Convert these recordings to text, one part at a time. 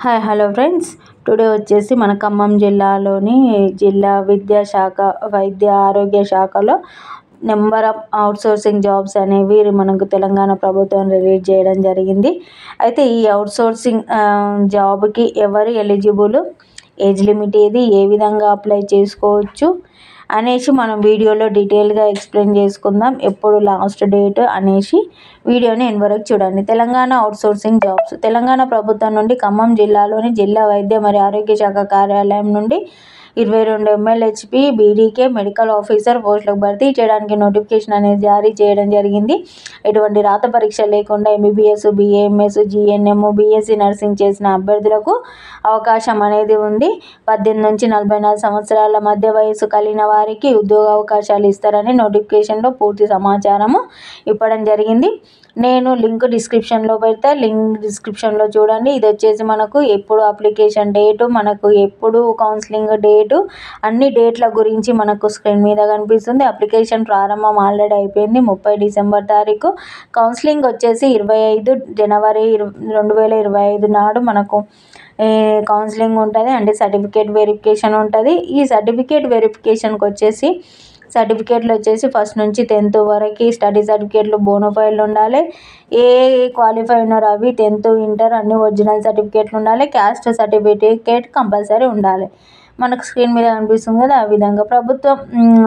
Hello friends. Today వచ్చేసి మన ఖమ్మం జిల్లాలోని జిల్లా విద్యాశాఖ వైద్య ఆరోగ్య శాఖలో నెంబర్ ఆఫ్ అవుట్సోర్సింగ్ జాబ్స్ అనేవి మనకు తెలంగాణ ప్రభుత్వం రిలీజ్ చేయడం జరిగింది. అయితే ఈ అవుట్సోర్సింగ్ జాబ్కి ఎవరు ఎలిజిబుల్, ఏజ్ లిమిట్ ఏది, ఏ విధంగా అప్లై చేసుకోవచ్చు అనేసి మనం వీడియోలో డీటెయిల్గా ఎక్స్ప్లెయిన్ చేసుకుందాం. ఎప్పుడు లాస్ట్ డేట్ అనేసి వీడియోని ఎండ్ వరకు చూడండి. Telangana outsourcing jobs. తెలంగాణ ప్రభుత్వం నుండి ఖమ్మం జిల్లాలోని జిల్లా వైద్య మరియు ఆరోగ్య శాఖ కార్యాలయం నుండి 22 MLHP BDK మెడికల్ ఆఫీసర్ పోస్టులకు భర్తీ చేయడానికి నోటిఫికేషన్ అనేది జారీ చేయడం జరిగింది. ఎటువంటి రాత పరీక్ష లేకుండా MBBS, BAMS, GNM, BSc nursing చేసిన అభ్యర్థులకు అవకాశం అనేది ఉంది. 18 నుంచి 44 సంవత్సరాల మధ్య వయసు కలిగిన వారికి ఉద్యోగ అవకాశాలు ఇస్తారని నోటిఫికేషన్లో పూర్తి సమాచారము ఇవ్వడం జరిగింది. నేను లింక్ డిస్క్రిప్షన్లో పెడతా, లింక్ డిస్క్రిప్షన్లో చూడండి. ఇది వచ్చేసి మనకు ఎప్పుడు అప్లికేషన్ డేటు, మనకు ఎప్పుడు కౌన్సిలింగ్ డేటు, అన్ని డేట్ల గురించి మనకు స్క్రీన్ మీద కనిపిస్తుంది. అప్లికేషన్ ప్రారంభం ఆల్రెడీ అయిపోయింది 30 డిసెంబర్ తారీఖు. కౌన్సిలింగ్ వచ్చేసి 25 జనవరి 2025 నాడు మనకు కౌన్సిలింగ్ ఉంటుంది. అంటే సర్టిఫికేట్ వెరిఫికేషన్ ఉంటుంది. ఈ సర్టిఫికేట్ వెరిఫికేషన్కి వచ్చేసి సర్టిఫికేట్లు వచ్చేసి ఫస్ట్ నుంచి 10th వరకు స్టడీ సర్టిఫికేట్లు, బోనోఫైడ్లు ఉండాలి. ఏ క్వాలిఫై ఉన్నారో అవి 10th, ఇంటర్ అన్ని ఒరిజినల్ సర్టిఫికేట్లు ఉండాలి. క్యాస్ట్ సర్టిఫికేట్ కంపల్సరీ ఉండాలి. మనకు స్క్రీన్ మీద కనిపిస్తుంది కదా, ఆ విధంగా ప్రభుత్వం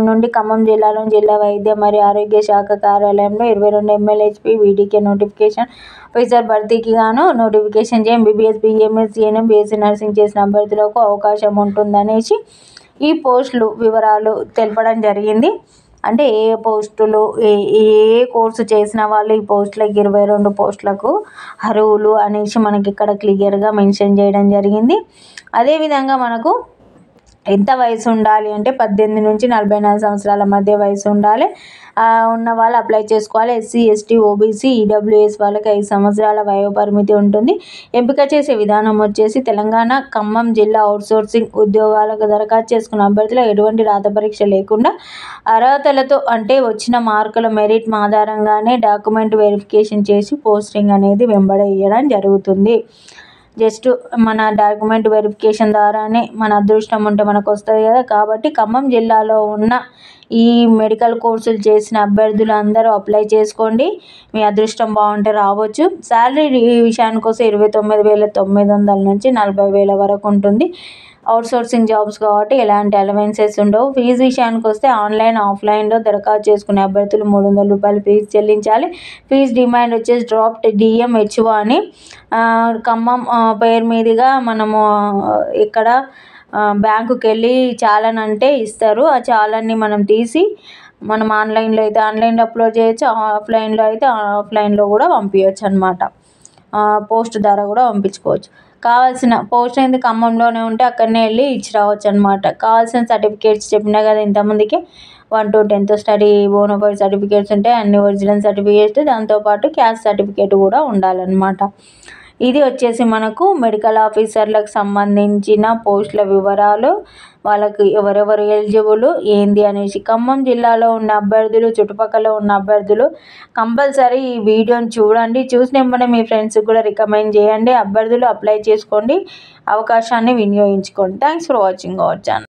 నుండి ఖమ్మం జిల్లాలోని జిల్లా వైద్య మరియు ఆరోగ్య శాఖ కార్యాలయంలో 22 MLHP BDK నోటిఫికేషన్ ఆఫీసర్ భర్తీకి గాను notification MBBS, BAMS, GNM, BSc nursing చేసిన అభ్యర్థులకు అవకాశం ఉంటుందనేసి ఈ పోస్టులు వివరాలు తెలపడం జరిగింది. అంటే ఏ పోస్టులు, ఏ కోర్సు చేసిన వాళ్ళు ఈ పోస్టులకు 22 పోస్టులకు అర్హులు అనేసి మనకి ఇక్కడ క్లియర్గా మెన్షన్ చేయడం జరిగింది. అదేవిధంగా మనకు ఎంత వయసు ఉండాలి అంటే 18 నుంచి 44 సంవత్సరాల మధ్య వయసు ఉండాలి. ఉన్న వాళ్ళు అప్లై చేసుకోవాలి. SC, ST, OBC, EWS వాళ్ళకి 5 సంవత్సరాల వయో పరిమితి ఉంటుంది. ఎంపిక చేసే విధానం వచ్చేసి తెలంగాణ ఖమ్మం జిల్లా అవుట్సోర్సింగ్ ఉద్యోగాలకు దరఖాస్తు చేసుకున్న అభ్యర్థులు ఎటువంటి రాత పరీక్ష లేకుండా అర్హతలతో, అంటే వచ్చిన మార్కుల మెరిట్ ఆధారంగానే డాక్యుమెంట్ వెరిఫికేషన్ చేసి పోస్టింగ్ అనేది వెంబడేయడం జరుగుతుంది. జస్ట్ మన డాక్యుమెంట్ వెరిఫికేషన్ ద్వారానే మన అదృష్టం ఉంటే మనకు వస్తుంది కదా. కాబట్టి ఖమ్మం జిల్లాలో ఉన్న ఈ మెడికల్ కోర్సులు చేసిన అభ్యర్థులు అందరూ అప్లై చేసుకోండి. మీ అదృష్టం బాగుంటే రావచ్చు. శాలరీ విషయానికి వస్తే 29,900 నుంచి 40,000 వరకు ఉంటుంది. అవుట్సోర్సింగ్ జాబ్స్ కాబట్టి ఎలాంటి అలవెన్సెస్ ఉండవు. ఫీజు విషయానికి వస్తే ఆన్లైన్, ఆఫ్లైన్లో దరఖాస్తు చేసుకునే అభ్యర్థులు 300 రూపాయలు ఫీజు చెల్లించాలి. ఫీజు డిమాండ్ వచ్చేసి డ్రాఫ్ట్ DMHO అని ఖమ్మం పేరు మీదుగా మనము ఇక్కడ బ్యాంకుకి వెళ్ళి చాలన్ అంటే ఇస్తారు. ఆ చాలన్ని మనం తీసి మనం ఆన్లైన్లో అయితే ఆన్లైన్లో అప్లోడ్ చేయొచ్చు, ఆఫ్లైన్లో అయితే ఆఫ్లైన్లో కూడా పంపించవచ్చు అనమాట. పోస్ట్ ద్వారా కూడా పంపించుకోవచ్చు. కావాల్సిన పోస్ట్ అనేది ఖమ్మంలోనే ఉంటే అక్కడనే వెళ్ళి ఇచ్చి రావచ్చు అనమాట. కావాల్సిన సర్టిఫికేట్స్ చెప్పినా కదా ఇంతమందికి, 1 to 10th study bona fide certificates ఉంటాయి, అన్ని ఒరిజినల్ సర్టిఫికేట్స్, దాంతోపాటు క్యాస్ట్ సర్టిఫికేట్ కూడా ఉండాలన్నమాట. ఇది వచ్చేసి మనకు మెడికల్ ఆఫీసర్లకు సంబంధించిన పోస్టుల వివరాలు, వాళ్ళకి ఎవరెవరు ఎలిజిబుల్ ఏంది అనేసి. ఖమ్మం జిల్లాలో ఉన్న అభ్యర్థులు, చుట్టుపక్కల ఉన్న అభ్యర్థులు కంపల్సరీ ఈ వీడియోని చూడండి. చూసినప్పుడే మీ ఫ్రెండ్స్కి కూడా రికమెండ్ చేయండి. అభ్యర్థులు అప్లై చేసుకోండి, అవకాశాన్ని వినియోగించుకోండి. Thanks for watching our channel.